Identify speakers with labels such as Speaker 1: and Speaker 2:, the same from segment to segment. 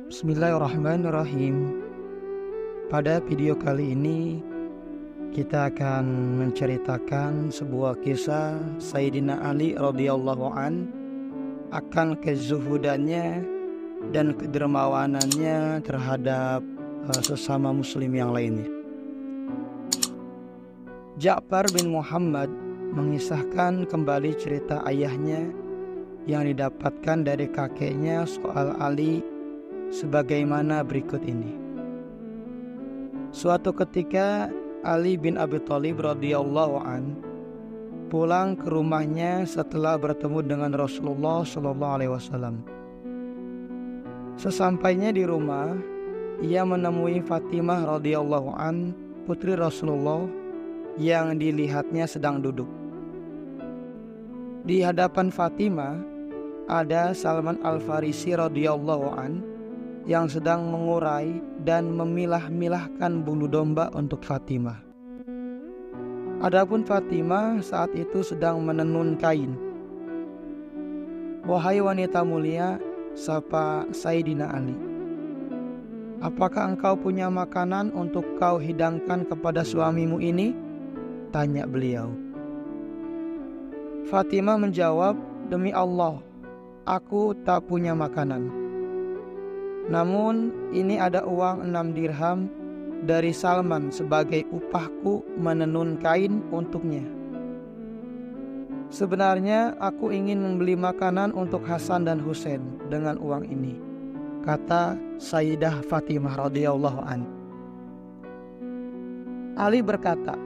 Speaker 1: Bismillahirrahmanirrahim. Pada video kali ini kita akan menceritakan sebuah kisah Sayyidina Ali radhiyallahu an akan kezuhudannya dan kedermawanannya terhadap sesama muslim yang lainnya. Ja'far bin Muhammad mengisahkan kembali cerita ayahnya yang didapatkan dari kakeknya soal Ali sebagaimana berikut ini. Suatu ketika Ali bin Abi Thalib radhiyallahu an pulang ke rumahnya setelah bertemu dengan Rasulullah sallallahu alaihi wasallam. Sesampainya di rumah, ia menemui Fatimah radhiyallahu an, putri Rasulullah yang dilihatnya sedang duduk. Di hadapan Fatimah ada Salman Al-Farisi radhiyallahu an yang sedang mengurai dan memilah-milahkan bulu domba untuk Fatimah. Adapun Fatimah saat itu sedang menenun kain. "Wahai wanita mulia," sapa Sayyidina Ali, "apakah engkau punya makanan untuk kau hidangkan kepada suamimu ini?" tanya beliau. Fatimah menjawab, "Demi Allah, aku tak punya makanan. Namun ini ada uang 6 dirham dari Salman sebagai upahku menenun kain untuknya. Sebenarnya aku ingin membeli makanan untuk Hasan dan Husain dengan uang ini," kata Sayyidah Fatimah radhiyallahu an. Ali berkata,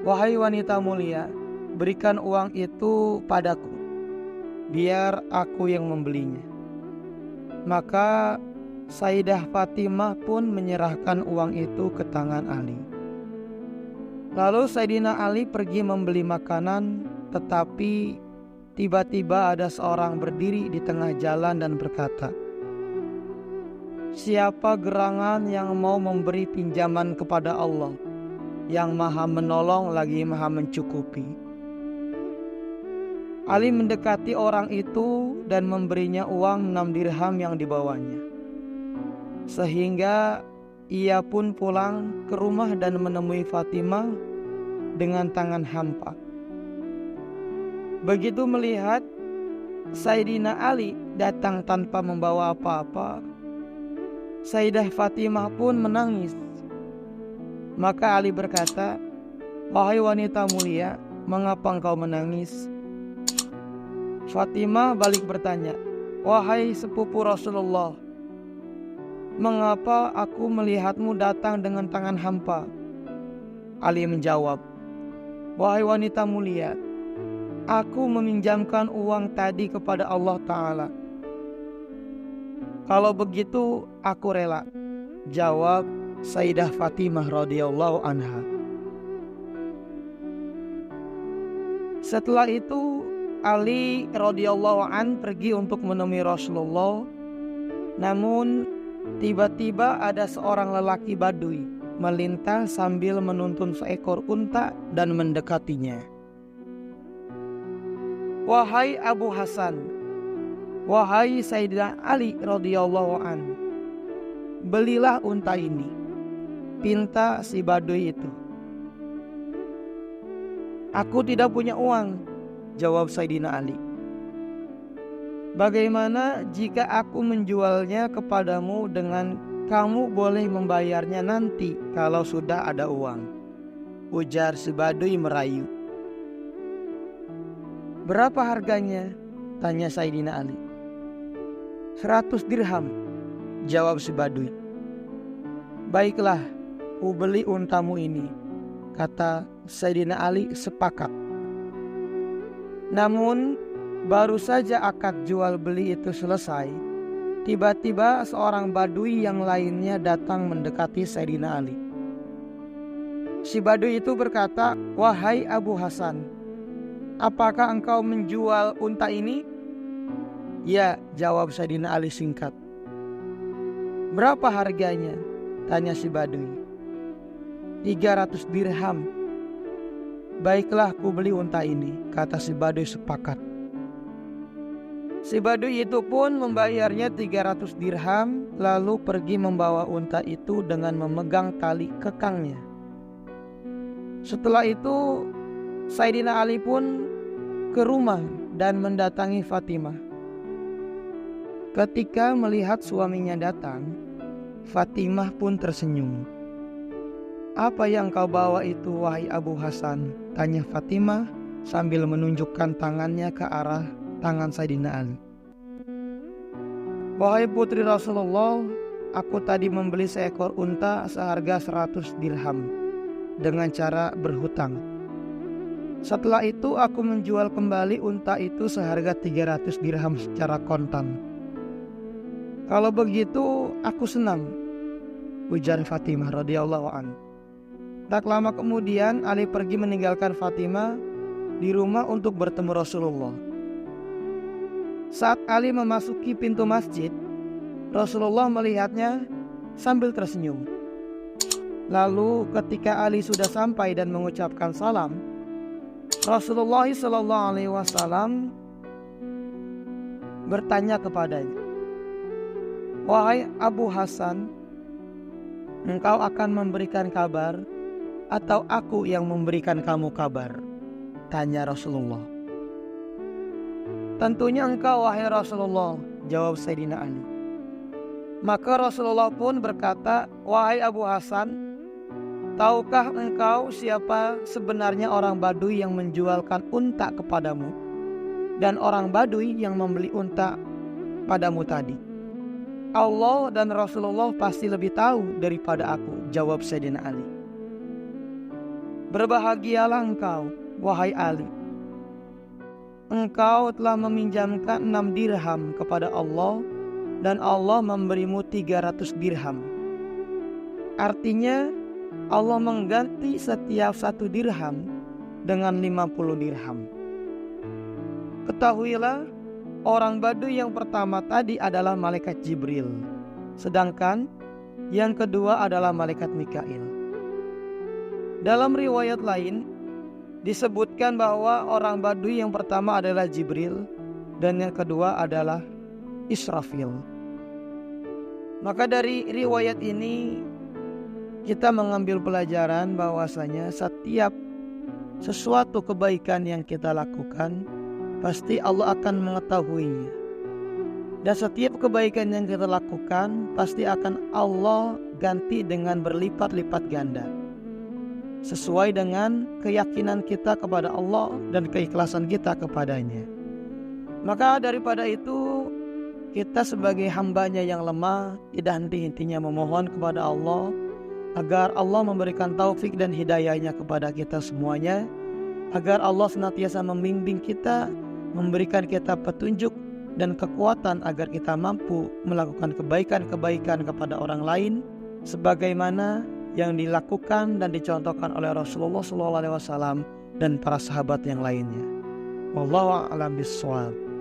Speaker 1: "Wahai wanita mulia, berikan uang itu padaku, biar aku yang membelinya." Maka Sayyidah Fatimah pun menyerahkan uang itu ke tangan Ali. Lalu Sayyidina Ali pergi membeli makanan, tetapi tiba-tiba ada seorang berdiri di tengah jalan dan berkata, "Siapa gerangan yang mau memberi pinjaman kepada Allah yang Maha Menolong lagi Maha Mencukupi?" Ali mendekati orang itu dan memberinya uang 6 dirham yang dibawanya. Sehingga ia pun pulang ke rumah dan menemui Fatimah dengan tangan hampa. Begitu melihat Sayyidina Ali datang tanpa membawa apa-apa, Sayyidah Fatimah pun menangis. Maka Ali berkata, "Wahai wanita mulia, mengapa engkau menangis?" Fatimah balik bertanya, "Wahai sepupu Rasulullah, mengapa aku melihatmu datang dengan tangan hampa?" Ali menjawab, "Wahai wanita mulia, aku meminjamkan uang tadi kepada Allah Ta'ala." "Kalau begitu aku rela," jawab Sayyidah Fatimah radhiyallahu anha. Setelah itu Ali radhiyallahu an pergi untuk menemui Rasulullah. Namun tiba-tiba ada seorang lelaki Badui melintas sambil menuntun seekor unta dan mendekatinya. "Wahai Abu Hasan, wahai Sayyidina Ali radhiyallahu an, belilah unta ini," pinta si Badui itu. "Aku tidak punya uang," jawab Sayyidina Ali. "Bagaimana jika aku menjualnya kepadamu dengan kamu boleh membayarnya nanti kalau sudah ada uang?" ujar si Badui merayu. "Berapa harganya?" tanya Sayyidina Ali. 100 dirham, jawab si Badui. "Baiklah, ku beli untamu ini," kata Sayyidina Ali sepakat. Namun baru saja akad jual beli itu selesai, tiba-tiba seorang Badui yang lainnya datang mendekati Sayyidina Ali. Si Badui itu berkata, "Wahai Abu Hasan, apakah engkau menjual unta ini?" "Ya," jawab Sayyidina Ali singkat. "Berapa harganya?" tanya si Badui. 300 dirham. "Baiklah, ku beli unta ini," kata si Badui sepakat. Si badui itu pun membayarnya 300 dirham, lalu pergi membawa unta itu dengan memegang tali kekangnya. Setelah itu Sayyidina Ali pun ke rumah dan mendatangi Fatimah. Ketika melihat suaminya datang, Fatimah pun tersenyum. "Apa yang kau bawa itu, wahai Abu Hasan?" tanya Fatimah sambil menunjukkan tangannya ke arah tangan Sayyidina Ali. "Wahai putri Rasulullah, aku tadi membeli seekor unta seharga 100 dirham dengan cara berhutang. Setelah itu aku menjual kembali unta itu seharga 300 dirham secara kontan. Kalau begitu aku senang," ujar Fatimah radhiyallahu anha. Tak lama kemudian Ali pergi meninggalkan Fatimah di rumah untuk bertemu Rasulullah. Saat Ali memasuki pintu masjid, Rasulullah melihatnya sambil tersenyum. Lalu ketika Ali sudah sampai dan mengucapkan salam, Rasulullah SAW bertanya kepadanya, "Wahai Abu Hasan, engkau akan memberikan kabar atau aku yang memberikan kamu kabar?" tanya Rasulullah. "Tentunya engkau, wahai Rasulullah," jawab Sayyidina Ali. Maka Rasulullah pun berkata, "Wahai Abu Hasan, tahukah engkau siapa sebenarnya orang Badui yang menjualkan unta kepadamu dan orang Badui yang membeli unta padamu tadi?" "Allah dan Rasulullah pasti lebih tahu daripada aku," jawab Sayyidina Ali. "Berbahagialah engkau, wahai Ali. Engkau telah meminjamkan 6 dirham kepada Allah dan Allah memberimu 300 dirham. Artinya Allah mengganti setiap 1 dirham dengan 50 dirham. Ketahuilah, orang Badui yang pertama tadi adalah malaikat Jibril, sedangkan yang kedua adalah malaikat Mikail." Dalam riwayat lain disebutkan bahwa orang Badui yang pertama adalah Jibril dan yang kedua adalah Israfil. Maka dari riwayat ini kita mengambil pelajaran bahwasanya setiap sesuatu kebaikan yang kita lakukan pasti Allah akan mengetahuinya. Dan setiap kebaikan yang kita lakukan pasti akan Allah ganti dengan berlipat-lipat ganda, sesuai dengan keyakinan kita kepada Allah dan keikhlasan kita kepadanya. Maka daripada itu, kita sebagai hambanya yang lemah tidak henti-hentinya memohon kepada Allah agar Allah memberikan taufik dan hidayahnya kepada kita semuanya, agar Allah senantiasa membimbing kita, memberikan kita petunjuk dan kekuatan agar kita mampu melakukan kebaikan-kebaikan kepada orang lain sebagaimana yang dilakukan dan dicontohkan oleh Rasulullah SAW dan para sahabat yang lainnya. Wallahu a'lam bishawab.